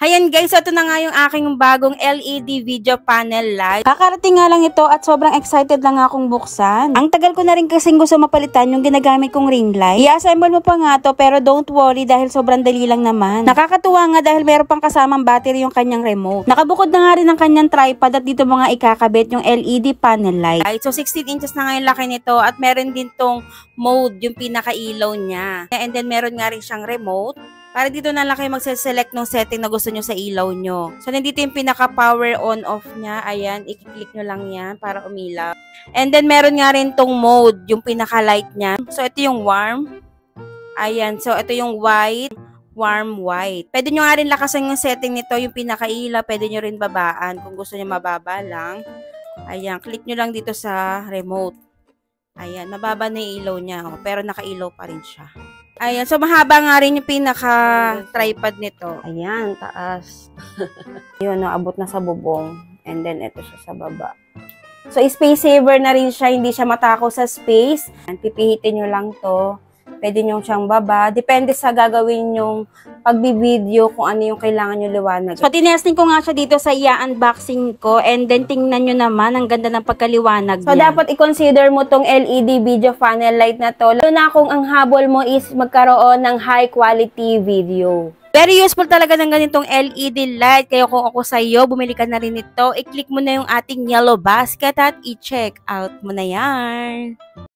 Ayan guys, so ito na nga yung aking bagong LED video panel light. Kakarating nga lang ito at sobrang excited lang akong buksan. Ang tagal ko na rin kasing gusto mapalitan yung ginagamit kong ring light. I-assemble mo pa nga to pero don't worry dahil sobrang dali lang naman. Nakakatuwa nga dahil meron pang kasamang battery yung kanyang remote. Nakabukod na nga rin ang kanyang tripod at dito mo nga ikakabit yung LED panel light. So 16 inches na nga yung laki nito at meron din tong mode, yung pinakailaw niya. And then meron nga rin siyang remote. Para dito na lang kayo magse-select ng setting na gusto nyo sa ilaw nyo. So, nandito yung pinaka-power on-off niya. Ayan, i-click nyo lang yan para umilaw. And then, meron nga rin tong mode, yung pinaka-light niya. So, ito yung warm. Ayan, so ito yung white, warm white. Pwede nyo nga rin lakasan yung setting nito, yung pinaka-ilaw. Pwede nyo rin babaan kung gusto nyo mababa lang. Ayan, click nyo lang dito sa remote. Ayan, mababa na yung ilaw niya. Oh, pero naka-ilaw pa rin siya. Ayan, so mahaba nga rin yung pinaka-tripod nito. Ayan, taas. Yun, naabot na sa bubong. And then, ito siya sa baba. So, space saver na rin siya. Hindi siya matakaw sa space. Pipihitin nyo lang to. Pwede nyo siyang baba. Depende sa gagawin yung pagbibideo kung ano yung kailangan nyo liwanag. So, tinesting ko nga siya dito sa i-unboxing ko. And then, tingnan nyo naman, ang ganda ng pagkaliwanag niya. So, dapat i-consider mo tong LED video funnel light na to. Lalo na kung ang habol mo is magkaroon ng high quality video. Very useful talaga ng ganitong LED light. Kaya kung ako sa iyo, bumili ka na rin ito. I-click mo na yung ating yellow basket at i-check out mo na yan.